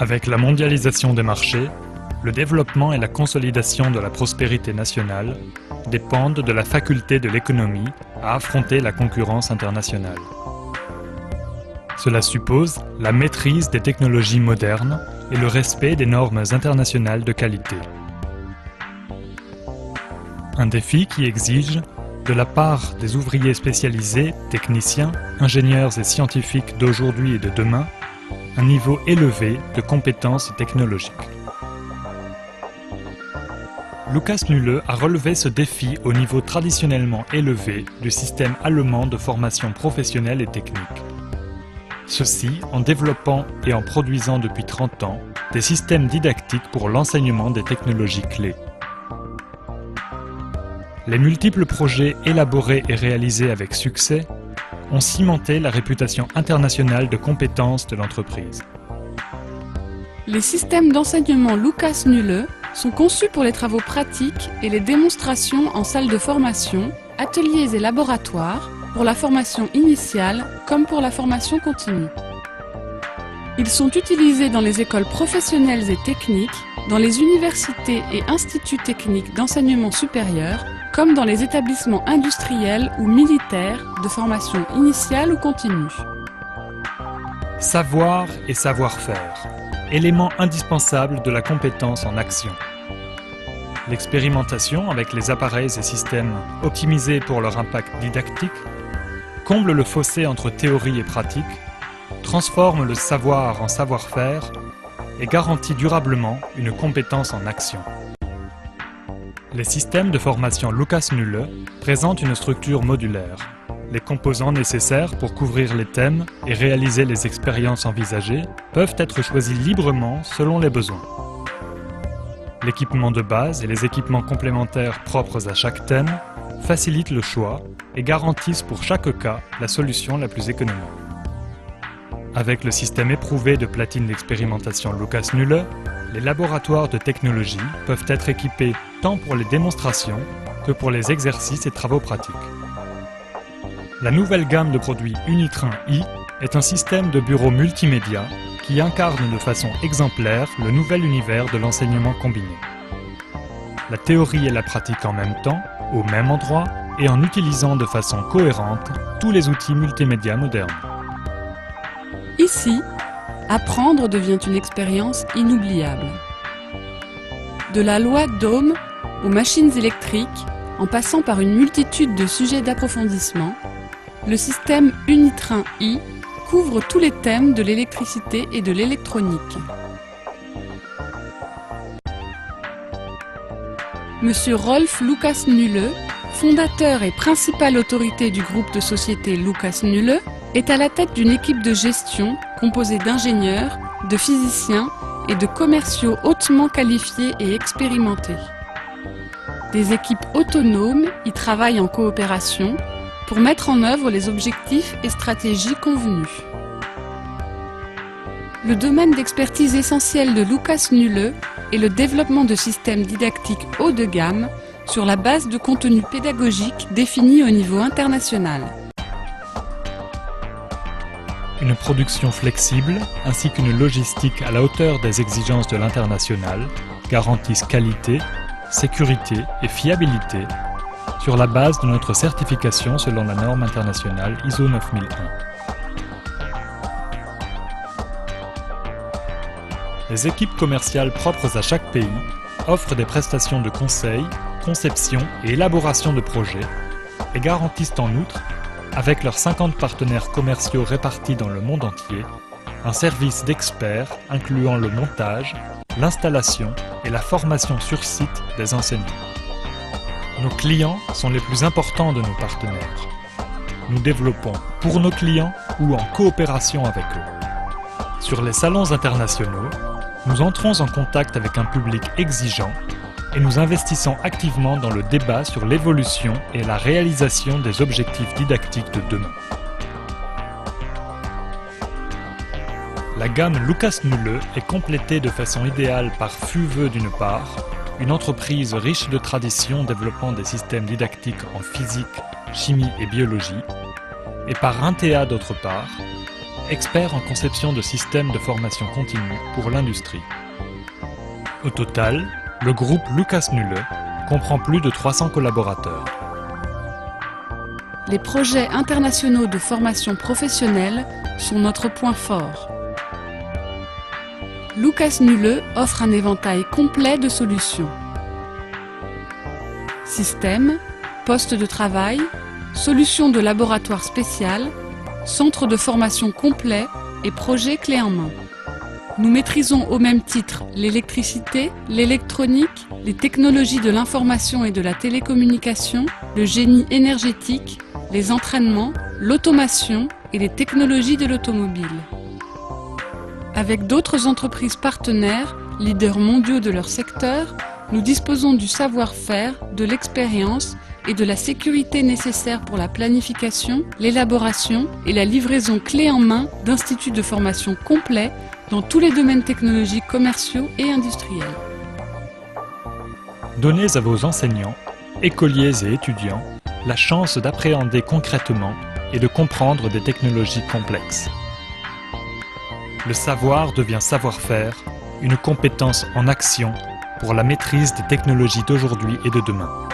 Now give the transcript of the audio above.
Avec la mondialisation des marchés, le développement et la consolidation de la prospérité nationale dépendent de la faculté de l'économie à affronter la concurrence internationale. Cela suppose la maîtrise des technologies modernes et le respect des normes internationales de qualité. Un défi qui exige, de la part des ouvriers spécialisés, techniciens, ingénieurs et scientifiques d'aujourd'hui et de demain, un niveau élevé de compétences technologiques. Lucas Nulle a relevé ce défi au niveau traditionnellement élevé du système allemand de formation professionnelle et technique. Ceci en développant et en produisant depuis 30 ans des systèmes didactiques pour l'enseignement des technologies clés. Les multiples projets élaborés et réalisés avec succès ont cimenté la réputation internationale de compétences de l'entreprise. Les systèmes d'enseignement Lucas Nulle sont conçus pour les travaux pratiques et les démonstrations en salle de formation, ateliers et laboratoires, pour la formation initiale comme pour la formation continue. Ils sont utilisés dans les écoles professionnelles et techniques, dans les universités et instituts techniques d'enseignement supérieur, comme dans les établissements industriels ou militaires de formation initiale ou continue. Savoir et savoir-faire, élément indispensable de la compétence en action. L'expérimentation avec les appareils et systèmes optimisés pour leur impact didactique comble le fossé entre théorie et pratique, transforme le savoir en savoir-faire et garantit durablement une compétence en action. Les systèmes de formation Lucas Nulle présentent une structure modulaire. Les composants nécessaires pour couvrir les thèmes et réaliser les expériences envisagées peuvent être choisis librement selon les besoins. L'équipement de base et les équipements complémentaires propres à chaque thème facilitent le choix et garantissent pour chaque cas la solution la plus économique. Avec le système éprouvé de platines d'expérimentation Lucas Nulle, les laboratoires de technologie peuvent être équipés tant pour les démonstrations que pour les exercices et travaux pratiques. La nouvelle gamme de produits Unitrain I est un système de bureau multimédia qui incarne de façon exemplaire le nouvel univers de l'enseignement combiné. La théorie et la pratique en même temps, au même endroit et en utilisant de façon cohérente tous les outils multimédia modernes. Ici, apprendre devient une expérience inoubliable. De la loi d'Ohm aux machines électriques, en passant par une multitude de sujets d'approfondissement, le système Unitrain I couvre tous les thèmes de l'électricité et de l'électronique. Monsieur Rolf Lucas Nulle, fondateur et principale autorité du groupe de sociétés Lucas Nulle, est à la tête d'une équipe de gestion composée d'ingénieurs, de physiciens et de commerciaux hautement qualifiés et expérimentés. Des équipes autonomes y travaillent en coopération pour mettre en œuvre les objectifs et stratégies convenus. Le domaine d'expertise essentiel de Lucas Nulle est le développement de systèmes didactiques haut de gamme sur la base de contenus pédagogiques définis au niveau international. Une production flexible ainsi qu'une logistique à la hauteur des exigences de l'international garantissent qualité, sécurité et fiabilité sur la base de notre certification selon la norme internationale ISO 9001. Les équipes commerciales propres à chaque pays offrent des prestations de conseil, conception et élaboration de projets et garantissent en outre, avec leurs 50 partenaires commerciaux répartis dans le monde entier, un service d'experts incluant le montage, l'installation et la formation sur site des enseignants. Nos clients sont les plus importants de nos partenaires. Nous développons pour nos clients ou en coopération avec eux. Sur les salons internationaux, nous entrons en contact avec un public exigeant et nous investissons activement dans le débat sur l'évolution et la réalisation des objectifs didactiques de demain. La gamme Lucas Nulle est complétée de façon idéale par Fuveux d'une part, une entreprise riche de traditions développant des systèmes didactiques en physique, chimie et biologie, et par Intea d'autre part, expert en conception de systèmes de formation continue pour l'industrie. Au total, le groupe Lucas Nulle comprend plus de 300 collaborateurs. Les projets internationaux de formation professionnelle sont notre point fort. Lucas Nulle offre un éventail complet de solutions. Systèmes, postes de travail, solutions de laboratoire spécial, centres de formation complets et projets clés en main. Nous maîtrisons au même titre l'électricité, l'électronique, les technologies de l'information et de la télécommunication, le génie énergétique, les entraînements, l'automation et les technologies de l'automobile. Avec d'autres entreprises partenaires, leaders mondiaux de leur secteur, nous disposons du savoir-faire, de l'expérience et de la sécurité nécessaires pour la planification, l'élaboration et la livraison clé en main d'instituts de formation complets dans tous les domaines technologiques commerciaux et industriels. Donnez à vos enseignants, écoliers et étudiants la chance d'appréhender concrètement et de comprendre des technologies complexes. Le savoir devient savoir-faire, une compétence en action pour la maîtrise des technologies d'aujourd'hui et de demain.